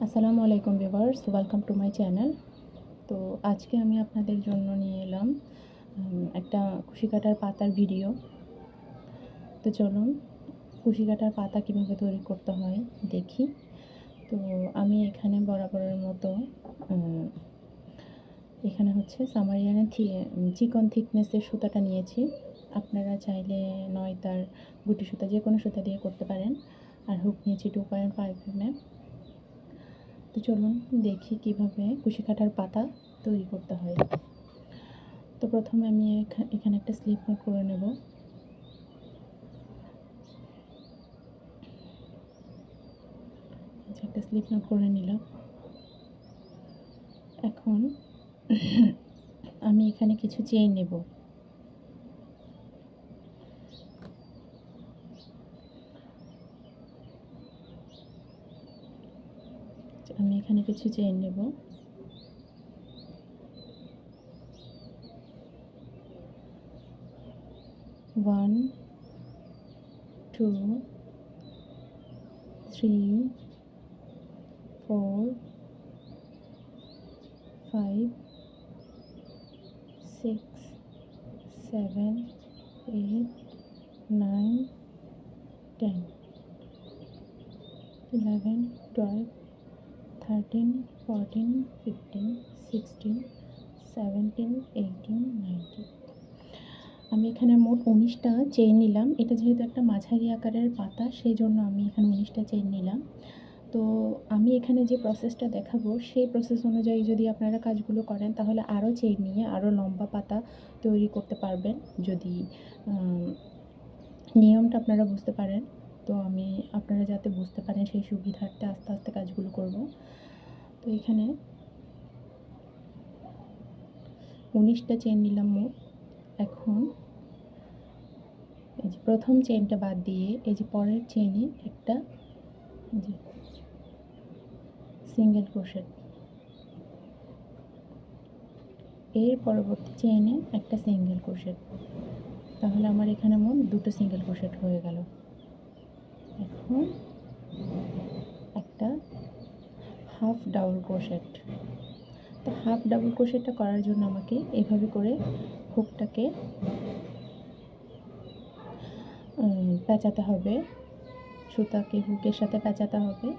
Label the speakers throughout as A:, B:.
A: আসসালামু আলাইকুম viewers, welcome to my channel. তো আজকে আমি আপনাদের জন্য নিয়ে এলাম একটা কুশি কাটার পাতার ভিডিও। তো চলুন কুশি কাটার পাতা কীভাবে তৈরি করতে হয় দেখি। তো আমি এখানে বরাবরের মতো এখানে হচ্ছে সামারিয়ানের চিকন থিকনেসের সুতাটা নিয়েছি। আপনারা চাইলে নয়তার গুটি সুতা যে কোনো সুতা দিয়ে করতে পারেন। আর হুক নিয়েছি 2.5 mm। তো চলুন দেখি কিভাবে কুশি কাটার পাতা তৈরি করতে হয়। তো প্রথমে আমি এখানে একটা স্লিপ নোট করে নেব। একটা স্লিপ নোট করে নিলাম। এখন আমি এখানে কিছু চেইন নেব। আমি এখানে কিছু চেইন নেব। 1 2 3 4 5 6 7 8 9 10 11 12 13 14 15 16 17 18 19। আমি এখানে মোট 19টা চেইন নিলাম। এটা যেহেতু একটা মাঝারি আকারের পাতা, সেই জন্য আমি এখানে 19টা চেইন নিলাম। তো আমি এখানে যে প্রসেসটা দেখাবো সেই প্রসেস অনুযায়ী যদি আপনারা কাজগুলো করেন তাহলে আরও চেইন নিয়ে আরও লম্বা পাতা তৈরি করতে পারবেন, যদি নিয়মটা আপনারা বুঝতে পারেন। তো আমি আপনারা যাতে বুঝতে পারেন সেই সুবিধার্থে আস্তে আস্তে কাজগুলো করব। তো এখানে 19টা চেইন নিলাম মোট। এখন এই যে প্রথম চেইনটা বাদ দিয়ে এই যে পরের চেইনে একটা যে সিঙ্গেল ক্রোশেট, এর পরবর্তী চেইনে একটা সিঙ্গেল ক্রোশেট, তাহলে আমার এখানে মোট দুটো সিঙ্গেল ক্রোশেট হয়ে গেল। এখন একটা হাফ ডাবল ক্রোশেট। তো হাফ ডাবল ক্রোশেটটা করার জন্য আমাকে এভাবে করে হুকটাকে পেঁচাতে হবে, সুতাকে হুকের সাথে পেঁচাতে হবে।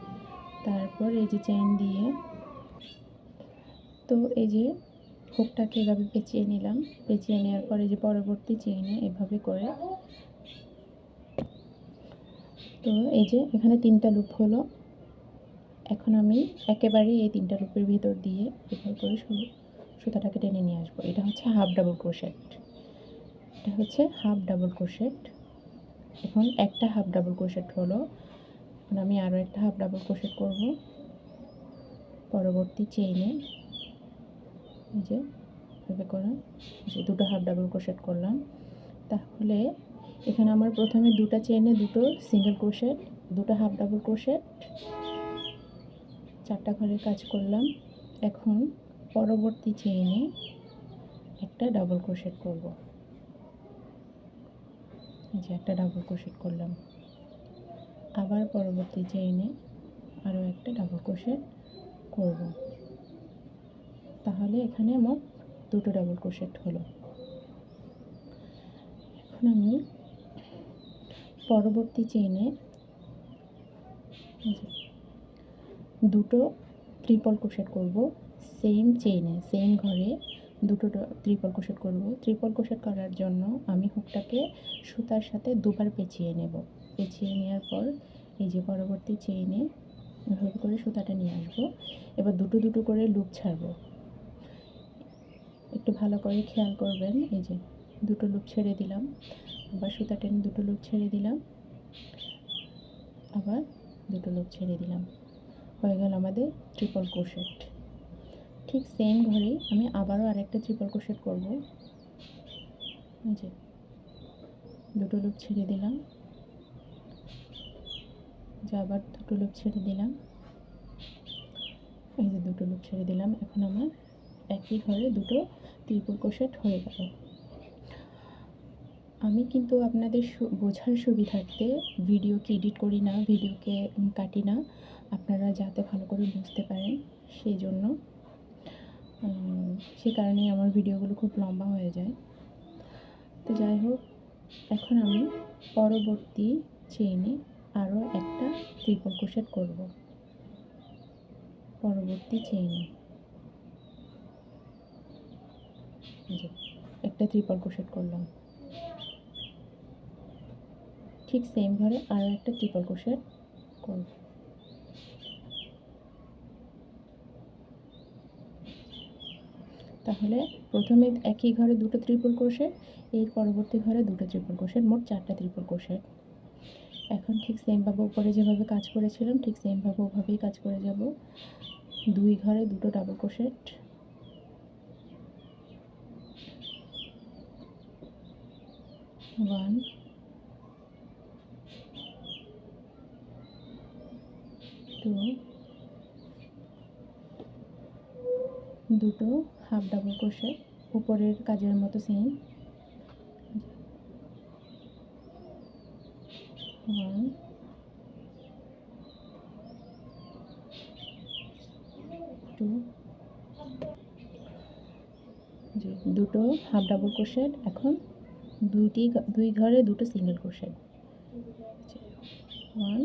A: তারপর এই যে চেইন দিয়ে, তো এই যে হুকটাকে এভাবে পেঁচিয়ে নিলাম। পেঁচিয়ে নেওয়ার পরে যে পরবর্তী চেইনে এভাবে করে, তো এই যে এখানে 3টা লুপ হলো। এখন আমি একেবারে এই 3টা লুপের ভিতর দিয়ে এভাবে করে সুতাটাকে টেনে নিয়ে আসবো। এটা হচ্ছে হাফ ডাবল ক্রোশেট। এটা হচ্ছে হাফ ডাবল ক্রোশেট। এখন একটা হাফ ডাবল ক্রোশেট হলো। এখন আমি আরও একটা হাফ ডাবল ক্রোশেট করব পরবর্তী চেইনে। এই যে এভাবে করে যে দুটো হাফ ডাবল ক্রোশেট করলাম। তাহলে এখানে আমার প্রথমে দুটো চেইনে দুটো সিঙ্গেল ক্রোশেট, দুটো হাফ ডাবল ক্রোশেট, 4টা ঘরের কাজ করলাম। এখন পরবর্তী চেইনে একটা ডাবল ক্রোশেট করব। এই যে একটা ডাবল ক্রোশেট করলাম। আবার পরবর্তী চেইনে আরও একটা ডাবল ক্রোশেট করব। তাহলে এখানে মোট দুটো ডাবল ক্রোশেট হলো। এখন আমি পরবর্তী চেইনে দুটো ট্রিপল ক্রোশেট করব। সেম চেইনে সেম ঘরে দুটো ট্রিপল ক্রোশেট করব। ট্রিপল ক্রোশেট করার জন্য আমি হুকটাকে সুতার সাথে দুবার পেঁচিয়ে নেব। পেঁচিয়ে নেওয়ার পর এই যে পরবর্তী চেইনে এভাবে করে সুতাটা নিয়ে আসবো। এবার দুটো দুটো করে লুপ ছাড়বো। একটু ভালো করে খেয়াল করবেন। এই যে দুটো লুপ ছেড়ে দিলাম, আবার সুতা টেনে দুটো লুপ ছেড়ে দিলাম, আবার দুটো লুপ ছেড়ে দিলাম। হয়ে গেল আমাদের ট্রিপল ক্রোশেট। ঠিক সেম ঘরেই আমি আবারও আরেকটা ট্রিপল ক্রোশেট করব। এই যে দুটো লুপ ছেড়ে দিলাম, যে আবার দুটো লুপ ছেড়ে দিলাম, এই যে দুটো লুপ ছেড়ে দিলাম। এখন আমার একই ঘরে দুটো ট্রিপল ক্রোশেট হয়ে গেল। আমি কিন্তু আপনাদের বোঝার সুবিধার্থে ভিডিওকে এডিট করি না, ভিডিওকে কাটি না, আপনারা যাতে ভালো করে বুঝতে পারেন সেই জন্য। সে কারণেই আমার ভিডিওগুলো খুব লম্বা হয়ে যায়। তো যাই হোক, এখন আমি পরবর্তী চেইনে আরও একটা ট্রিপল ক্রোশেট করব। পরবর্তী চেইনে একটা ট্রিপল ক্রোশেট করলাম, ঠিক সেম ঘরে আরও একটা ট্রিপল ক্রোশেট করব। তাহলে প্রথমে একই ঘরে দুটো ট্রিপল ক্রোশেট, এর পরবর্তী ঘরে দুটো ট্রিপল ক্রোশেট, মোট 4টা ট্রিপল ক্রোশেট। এখন ঠিক সেমভাবে উপরে যেভাবে কাজ করেছিলাম ঠিক সেমভাবে ওভাবেই কাজ করে যাব। 2 ঘরে দুটো ডাবল ক্রোশেট, 1 2 দুটো হাফ ডাবল ক্রোশেট, উপরের কাজের মতো সেম, 1 2 দুটো হাফ ডাবল ক্রোশেট। এখন দুই ঘরে দুটো সিঙ্গেল ক্রোশেট, 1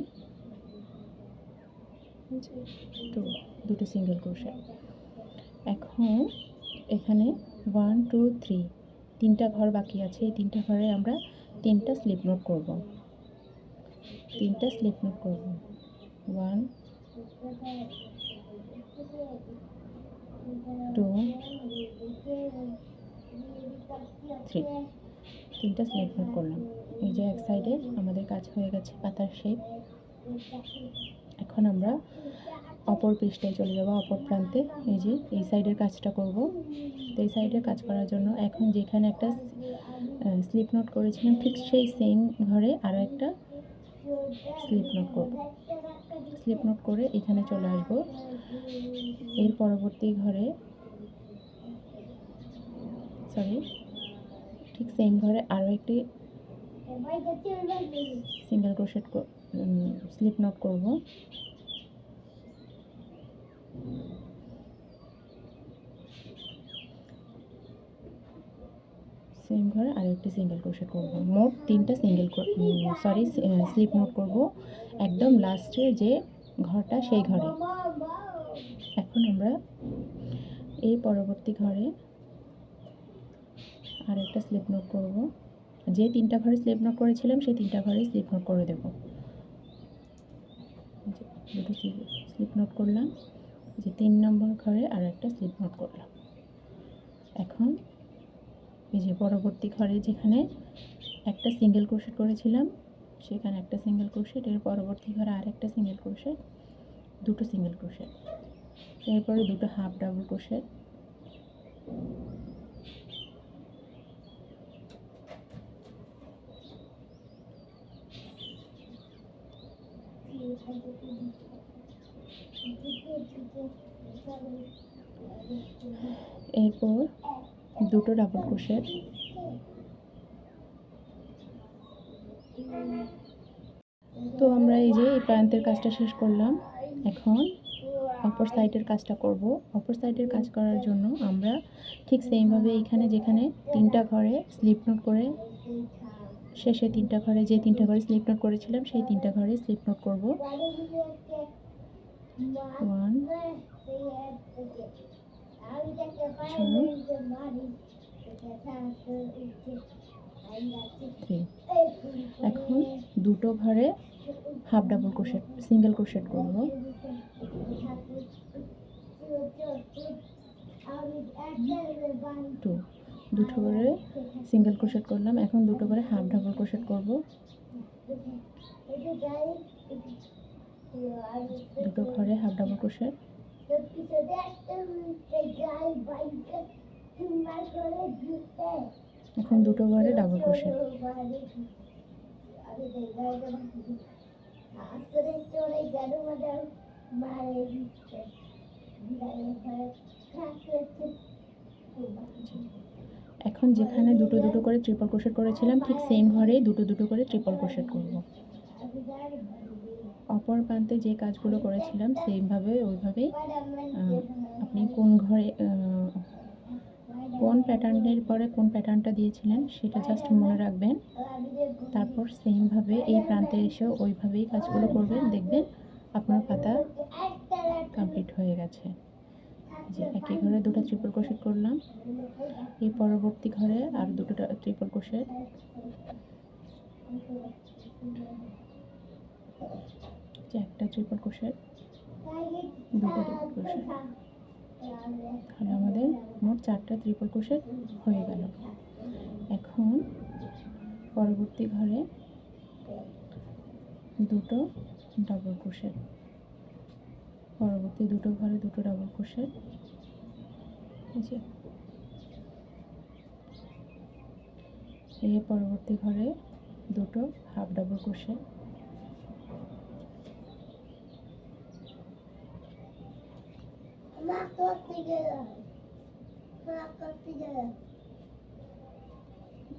A: 2 দুটো সিঙ্গেল ক্রোশেট। এখন এখানে 1 2 3 তিনটা ঘর বাকি আছে, এই তিনটা ঘরে আমরা তিনটা স্লিপ নোট করব, 1 2 3 তিনটা স্লিপ নোট করলাম। এই যে এক সাইডে আমাদের কাজ হয়ে গেছে পাতার শেপ। এখন আমরা অপর পৃষ্ঠায় চলে যাব, অপর প্রান্তে। এই যে এই সাইডের কাজটা করব। তো এই সাইডের কাজ করার জন্য এখন যেখানে একটা স্লিপ নোট করেছিলাম ঠিক সেই সেম ঘরে আরও একটা স্লিপ নোট করব। স্লিপ নোট করে এখানে চলে আসব। এর পরবর্তী ঘরে ঠিক সেম ঘরে আরও একটি সিঙ্গেল ক্রোশেট স্লিপ নোট করব। সেম ঘরে আরেকটি সিঙ্গেল ক্রোশেট করব। মোট 3টা স্লিপ নোট করব একদম লাস্টের যে ঘরটা সেই ঘরে। এখন আমরা এই পরবর্তী ঘরে আরেকটা স্লিপ নোট করব। যে 3টা ঘরে স্লিপ নোট করেছিলাম সেই 3টা ঘরে স্লিপ নোট করে দেব। দুটো স্লিপ নোট করলাম, যে 3 নম্বর ঘরে আরেকটা স্লিপ নোট করলাম। এখন এই যে পরবর্তী ঘরে যেখানে একটা সিঙ্গেল ক্রোশেট করেছিলাম সেখানে একটা সিঙ্গেল ক্রোশেট, এর পরবর্তী ঘরে আরেকটা সিঙ্গেল ক্রোশেট, দুটো সিঙ্গেল ক্রোশেট, এরপরে দুটো হাফ ডাবল ক্রোশেট, এরপর দুটো ডাবল ক্রোশেট, তো আমরা এই যে এই প্রান্তের কাজটা শেষ করলাম। এখন অপর সাইডের কাজটা করব। অপর সাইডের কাজ করার জন্য আমরা ঠিক সেইভাবে এখানে যেখানে 3টা ঘরে স্লিপ নোট করে শেষে 3টা ঘরে যে 3টা ঘরে স্লিপ নোট করেছিলাম সেই 3টা ঘরে স্লিপ নোট করব। 1 2 3। এখন দুটো ঘরে half double crochet single crochet করব। দুটো করে সিঙ্গেল ক্রোশেট করলাম। এখন দুটো করে হাফ ডাবল ক্রোশেট করব। দুটো ঘরে হাফ ডাবল ক্রোশেট, এখন দুটো ঘরে ডাবল ক্রোশেট, এখন যেখানে দুটো দুটো করে ট্রিপল ক্রোশেট করেছিলাম ঠিক সেম ঘরেই দুটো দুটো করে ট্রিপল ক্রোশেট করব। অপর প্রান্তে যে কাজগুলো করেছিলাম সেইভাবে ওইভাবেই আপনি কোন ঘরে কোন প্যাটার্নের পরে কোন প্যাটার্নটা দিয়েছিলেন সেটা জাস্ট মনে রাখবেন। তারপর সেমভাবে এই প্রান্তে এসেও ওইভাবেই কাজগুলো করবেন, দেখবেন আপনার পাতা কমপ্লিট হয়ে গেছে। যে একই ঘরে দুটো ট্রিপল ক্রোশেট করলাম, এই পরবর্তী ঘরে আর দুটো ট্রিপল ক্রোশেট, একটা ট্রিপল ক্রোশেট, দুটো ট্রিপল ক্রোশেট, তাহলে আমাদের মোট 4টা ট্রিপল ক্রোশেট হয়ে গেল। এখন পরবর্তী ঘরে দুটো ডাবল ক্রোশেট, পরবর্তী দুটো ঘরে দুটো ডাবল ক্রোশেট, এই পরবর্তী ঘরে দুটো হাফ ডাবল ক্রোশেট,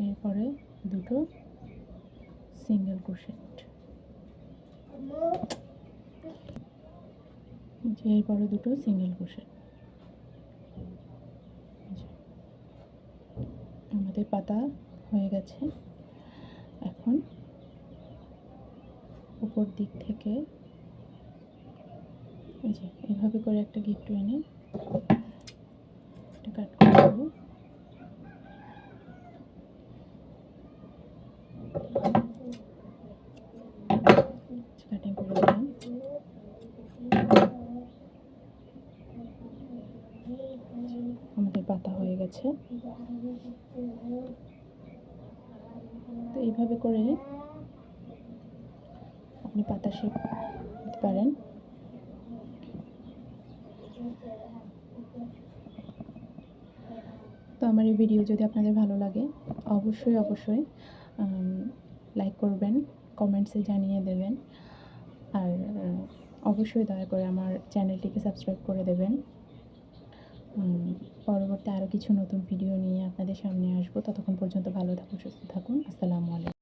A: এরপরে দুটো সিঙ্গেল ক্রোশেট, এরপরে দুটো সিঙ্গেল ক্রোশেট। আমাদের পাতা হয়ে গেছে। এখন উপর দিক থেকে এভাবে করে একটা গিট এনে এটা কাট করে দেবো। কাটিং করে দিলাম। আমাদের পাতা হয়ে গেছে। তো এইভাবে করে আপনি পাতা শেপ দিতে পারেন। তো আমার এই ভিডিও যদি আপনাদের ভালো লাগে অবশ্যই লাইক করবেন, কমেন্টসে জানিয়ে দেবেন, আর অবশ্যই দয়া করে আমার চ্যানেলটিকে সাবস্ক্রাইব করে দেবেন। পরবর্তী আরও কিছু নতুন ভিডিও নিয়ে আপনাদের সামনে আসবো। ততক্ষণ পর্যন্ত ভালো থাকুন, সুস্থ থাকুন। আসসালামু আলাইকুম।